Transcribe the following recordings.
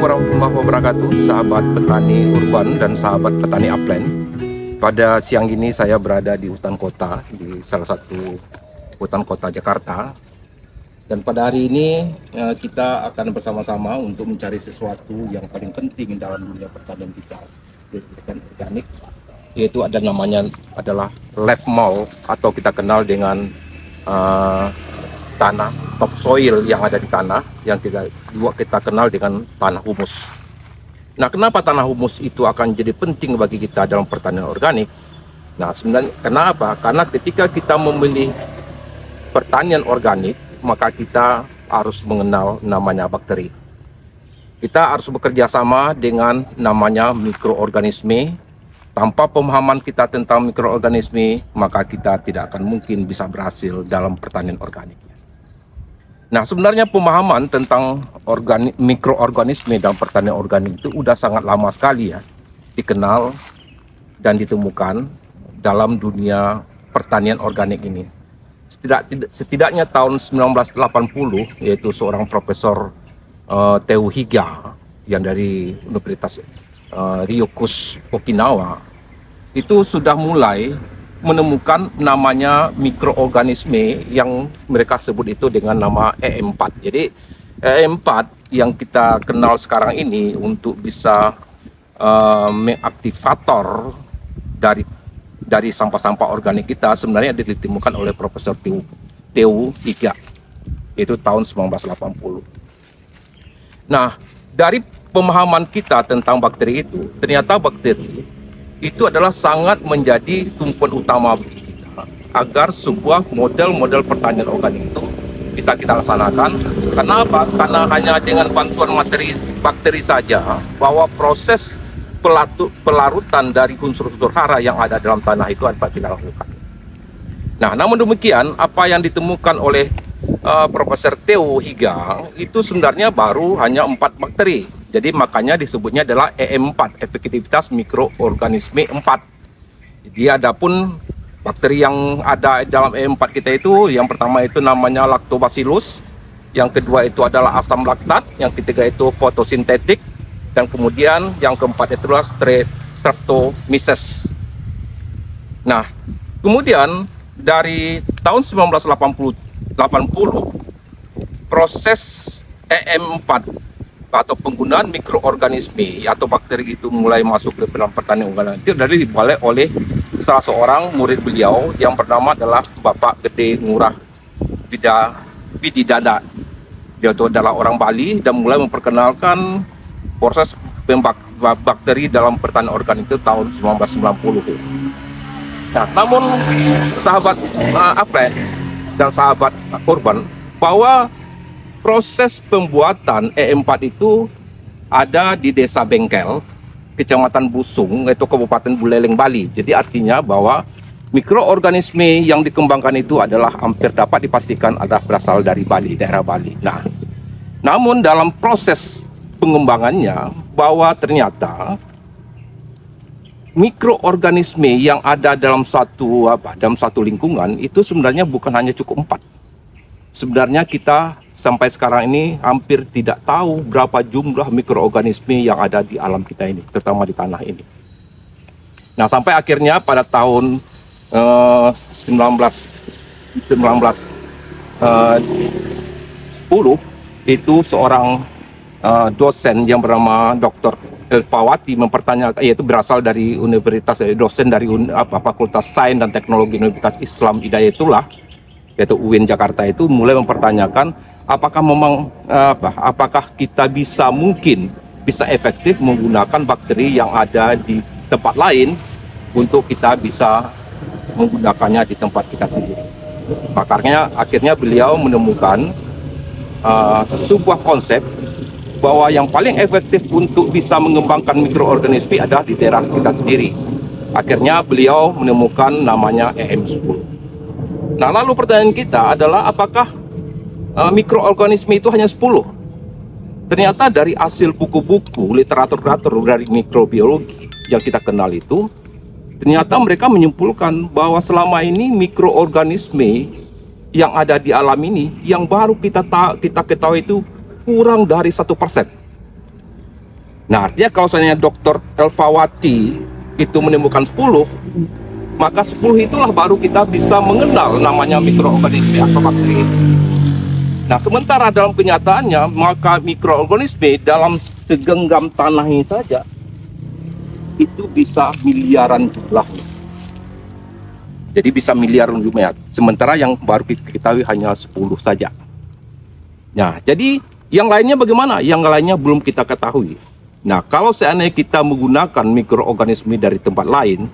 warahmatullahi wabarakatuh, sahabat petani urban dan sahabat petani upland. Pada siang ini saya berada di hutan kota, di salah satu hutan kota Jakarta. Dan pada hari ini kita akan bersama-sama untuk mencari sesuatu yang paling penting dalam dunia pertanian kita, yaitu organik, yaitu adalah live mold atau kita kenal dengan tanah topsoil yang ada di tanah, yang kita kenal dengan tanah humus. Nah, kenapa tanah humus itu akan jadi penting bagi kita dalam pertanian organik? Nah, sebenarnya kenapa? Karena ketika kita memilih pertanian organik, maka kita harus mengenal namanya bakteri. Kita harus bekerja sama dengan namanya mikroorganisme. Tanpa pemahaman kita tentang mikroorganisme, maka kita tidak akan mungkin bisa berhasil dalam pertanian organik. Nah, sebenarnya pemahaman tentang mikroorganisme dalam pertanian organik itu udah sangat lama sekali ya dikenal dan ditemukan dalam dunia pertanian organik ini. Setidaknya tahun 1980, yaitu seorang profesor Teo Higa yang dari Universitas Ryukyus Okinawa itu sudah mulai menemukan namanya mikroorganisme yang mereka sebut itu dengan nama EM4. Jadi EM4 yang kita kenal sekarang ini untuk bisa mengaktivator dari sampah-sampah organik kita sebenarnya ditemukan oleh Profesor Teo Higa, yaitu tahun 1980. Nah, dari pemahaman kita tentang bakteri itu, ternyata bakteri itu adalah sangat menjadi tumpuan utama kita agar sebuah model-model pertanian organik itu bisa kita laksanakan. Kenapa? Karena hanya dengan bantuan materi bakteri saja bahwa proses pelarutan dari unsur-unsur hara yang ada dalam tanah itu dapat kita lakukan. Nah, namun demikian apa yang ditemukan oleh Profesor Teo Higa itu sebenarnya baru hanya 4 bakteri. Jadi makanya disebutnya adalah EM4, efektivitas mikroorganisme 4. Jadi adapun bakteri yang ada dalam EM4 kita itu, yang pertama itu namanya lactobacillus, yang kedua itu adalah asam laktat, yang ketiga itu fotosintetik, dan kemudian yang keempat itu adalah streptomyces. Nah, kemudian dari tahun 1980 proses EM4 atau penggunaan mikroorganisme atau bakteri itu mulai masuk ke dalam pertanian organik itu dari dibalai oleh salah seorang murid beliau yang bernama adalah Bapak Gede Ngurah Bididada. Dia itu adalah orang Bali dan mulai memperkenalkan proses bakteri dalam pertanian organik itu tahun 1990. Nah, namun sahabat upland dan sahabat urban, bahwa proses pembuatan EM4 itu ada di Desa Bengkel, Kecamatan Busung, yaitu Kabupaten Buleleng, Bali. Jadi artinya bahwa mikroorganisme yang dikembangkan itu adalah hampir dapat dipastikan adalah berasal dari Bali, daerah Bali. Nah, namun dalam proses pengembangannya bahwa ternyata mikroorganisme yang ada dalam satu lingkungan itu sebenarnya bukan hanya cukup 4. Sebenarnya kita sampai sekarang ini hampir tidak tahu berapa jumlah mikroorganisme yang ada di alam kita ini, terutama di tanah ini. Nah, sampai akhirnya pada tahun 1910 itu seorang dosen yang bernama Dr. Elfawati mempertanyakan, yaitu berasal dari universitas, dosen dari Fakultas Sains dan Teknologi Universitas Islam Hidayatullah, yaitu UIN Jakarta, itu mulai mempertanyakan apakah kita bisa efektif menggunakan bakteri yang ada di tempat lain untuk kita bisa menggunakannya di tempat kita sendiri. Makanya akhirnya beliau menemukan sebuah konsep bahwa yang paling efektif untuk bisa mengembangkan mikroorganisme adalah di daerah kita sendiri. Akhirnya beliau menemukan namanya EM10. Nah, lalu pertanyaan kita adalah apakah mikroorganisme itu hanya 10? Ternyata dari hasil buku-buku literatur dari mikrobiologi yang kita kenal itu, ternyata mereka menyimpulkan bahwa selama ini mikroorganisme yang ada di alam ini yang baru kita ketahui itu kurang dari 1%. Nah, artinya kalau seandainya Dr. Elfawati itu menemukan 10, maka 10 itulah baru kita bisa mengenal namanya mikroorganisme atau bakteri. Nah, sementara dalam kenyataannya, maka mikroorganisme dalam segenggam tanah ini saja itu bisa miliaran jumlahnya. Jadi bisa miliaran jumlahnya. Sementara yang baru kita ketahui hanya 10 saja. Nah, jadi yang lainnya bagaimana? Yang lainnya belum kita ketahui. Nah, kalau seandainya kita menggunakan mikroorganisme dari tempat lain,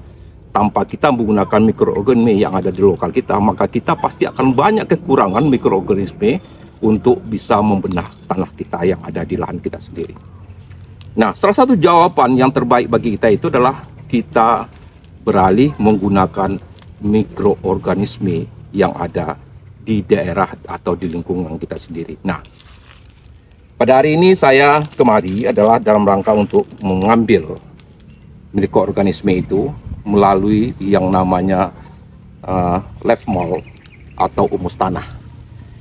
tanpa kita menggunakan mikroorganisme yang ada di lokal kita, maka kita pasti akan banyak kekurangan mikroorganisme untuk bisa membenah tanah kita yang ada di lahan kita sendiri. Nah, salah satu jawaban yang terbaik bagi kita itu adalah kita beralih menggunakan mikroorganisme yang ada di daerah atau di lingkungan kita sendiri. Nah, pada hari ini saya kemari adalah dalam rangka untuk mengambil mikroorganisme itu melalui yang namanya leaf mold atau humus tanah.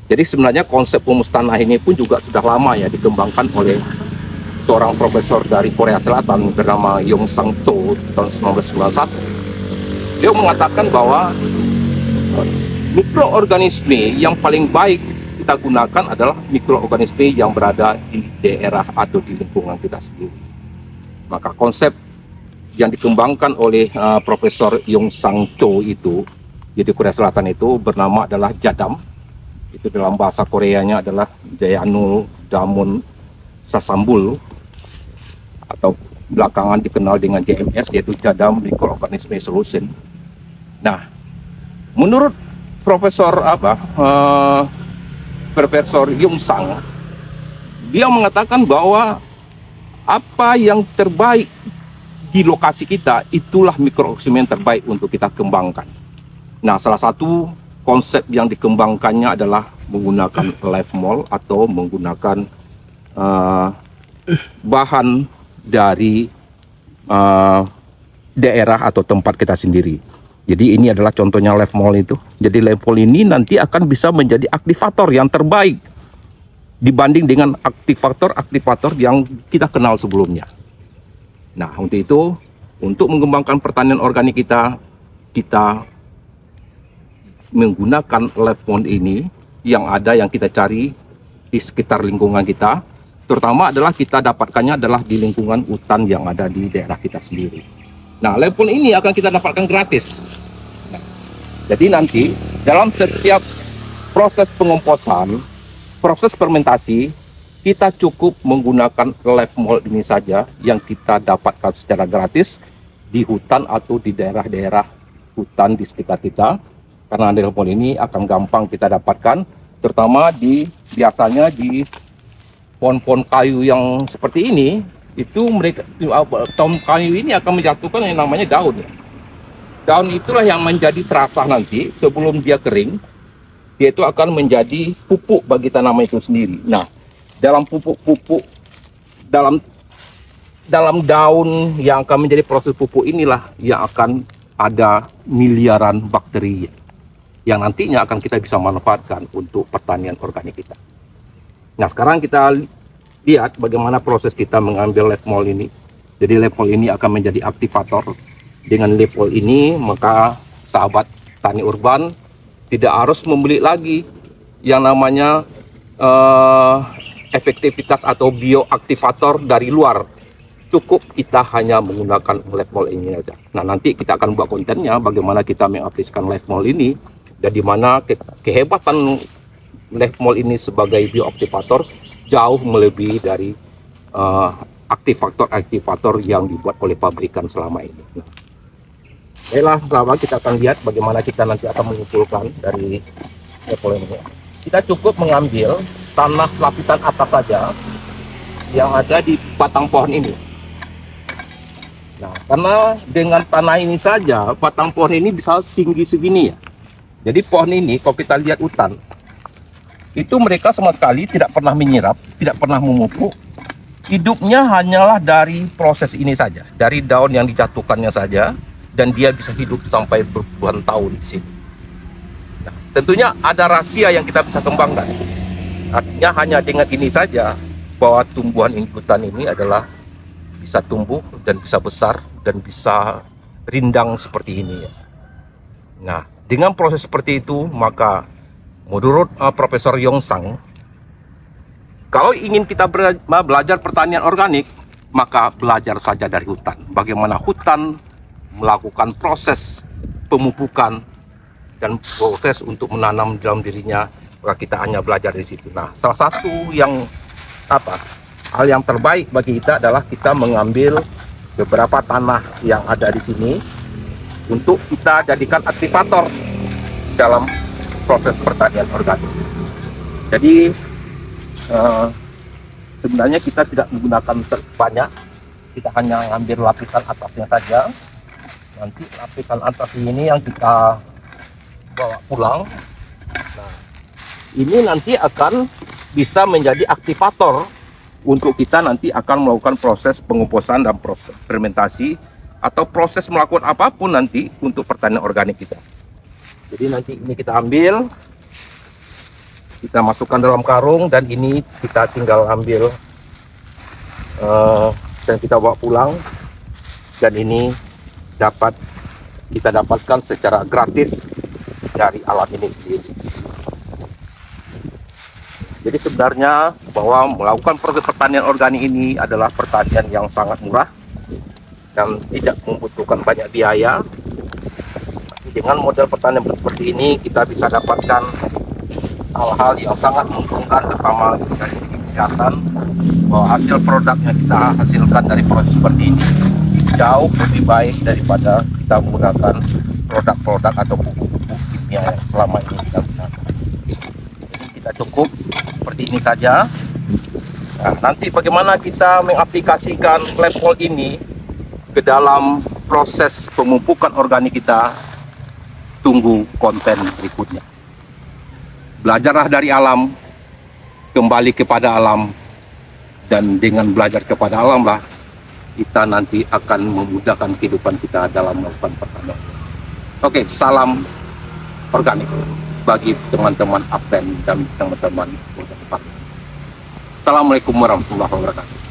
Jadi sebenarnya konsep humus tanah ini pun juga sudah lama ya dikembangkan oleh seorang profesor dari Korea Selatan bernama Yong Sang Cho tahun 1991. Dia mengatakan bahwa mikroorganisme yang paling baik kita gunakan adalah mikroorganisme yang berada di daerah atau di lingkungan kita sendiri. Maka konsep yang dikembangkan oleh Profesor Yong Sang Cho itu, jadi Korea Selatan itu bernama adalah Jadam. Itu dalam bahasa Koreanya adalah Jayanu Damun Sasambul, atau belakangan dikenal dengan JMS, yaitu Jadam Microorganism Solution. Nah, menurut Profesor Yong Sang, dia mengatakan bahwa apa yang terbaik di lokasi kita itulah mikroorganisme yang terbaik untuk kita kembangkan. Nah, salah satu konsep yang dikembangkannya adalah menggunakan leaf mold atau menggunakan bahan dari daerah atau tempat kita sendiri. Jadi ini adalah contohnya leaf mold itu. Jadi leaf mold ini nanti akan bisa menjadi aktivator yang terbaik dibanding dengan aktivator yang kita kenal sebelumnya. Nah, untuk itu, untuk mengembangkan pertanian organik kita menggunakan leaf mold ini yang kita cari di sekitar lingkungan kita, terutama adalah kita dapatkannya adalah di lingkungan hutan yang ada di daerah kita sendiri. Nah, leaf mold ini akan kita dapatkan gratis. Nah, jadi nanti dalam setiap proses pengomposan, proses fermentasi, kita cukup menggunakan leaf mold ini saja yang kita dapatkan secara gratis di hutan atau di daerah-daerah hutan di sekitar kita. Karena leaf mold ini akan gampang kita dapatkan, terutama biasanya di pohon-pohon kayu yang seperti ini. Itu pohon kayu ini akan menjatuhkan yang namanya daun. Daun itulah yang menjadi serasah nanti sebelum dia kering. Dia itu akan menjadi pupuk bagi tanaman itu sendiri. Nah, dalam pupuk-pupuk, dalam daun yang akan menjadi proses pupuk inilah yang akan ada miliaran bakteri yang nantinya akan kita bisa manfaatkan untuk pertanian organik kita. Nah, sekarang kita lihat bagaimana proses kita mengambil leaf mold ini. Jadi leaf mold ini akan menjadi aktivator. Dengan leaf mold ini, maka sahabat tani urban tidak harus membeli lagi yang namanya efektivitas atau bioaktivator dari luar. Cukup kita hanya menggunakan leaf mold ini saja. Nah, nanti kita akan buat kontennya bagaimana kita mengaplikasikan leaf mold ini dan di mana kehebatan leaf mold ini sebagai bioaktivator jauh melebihi dari aktivator-aktivator yang dibuat oleh pabrikan selama ini. Nah, baiklah, sahabat, kita akan lihat bagaimana kita nanti akan mengumpulkan dari leaf mold ini. Kita cukup mengambil tanah lapisan atas saja yang ada di batang pohon ini. Nah, karena dengan tanah ini saja batang pohon ini bisa tinggi segini ya. Jadi pohon ini kalau kita lihat hutan itu mereka sama sekali tidak pernah menyirap, tidak pernah memupuk. Hidupnya hanyalah dari proses ini saja, dari daun yang dijatuhkannya saja, dan dia bisa hidup sampai berpuluhan tahun di sini. Nah, tentunya ada rahasia yang kita bisa kembangkan. Artinya hanya dengan ini saja bahwa tumbuhan hutan ini adalah bisa tumbuh dan bisa besar dan bisa rindang seperti ini. Nah, dengan proses seperti itu, maka menurut Profesor Yongsang, kalau ingin kita belajar pertanian organik, maka belajar saja dari hutan. Bagaimana hutan melakukan proses pemupukan dan proses untuk menanam dalam dirinya, maka kita hanya belajar di situ. Nah, salah satu hal yang terbaik bagi kita adalah kita mengambil beberapa tanah yang ada di sini untuk kita jadikan aktivator dalam proses pertanian organik. Jadi sebenarnya kita tidak menggunakan banyak, kita hanya mengambil lapisan atasnya saja. Nanti lapisan atas ini yang kita bawa pulang. Nah, ini nanti akan bisa menjadi aktivator untuk kita nanti akan melakukan proses penguposan dan proses fermentasi atau proses melakukan apapun nanti untuk pertanian organik kita. Jadi nanti ini kita ambil, kita masukkan dalam karung, dan ini kita tinggal ambil dan kita bawa pulang, dan ini dapat kita dapatkan secara gratis dari alam ini sendiri. Jadi sebenarnya bahwa melakukan proses pertanian organik ini adalah pertanian yang sangat murah dan tidak membutuhkan banyak biaya. Dengan model pertanian seperti ini kita bisa dapatkan hal-hal yang sangat menguntungkan, terutama dari segi kesehatan, bahwa hasil produk yang kita hasilkan dari proses seperti ini jauh lebih baik daripada kita menggunakan produk-produk atau pupuk-pupuk kimia yang selama ini kita gunakan. Jadi kita cukup seperti ini saja. Nah, nanti bagaimana kita mengaplikasikan Flappol ini ke dalam proses pemupukan organik kita, tunggu konten berikutnya. Belajarlah dari alam, kembali kepada alam, dan dengan belajar kepada alam lah kita nanti akan memudahkan kehidupan kita dalam melakukan pertanian. Oke, salam organik bagi teman-teman Apen dan teman-teman. Assalamualaikum warahmatullahi wabarakatuh.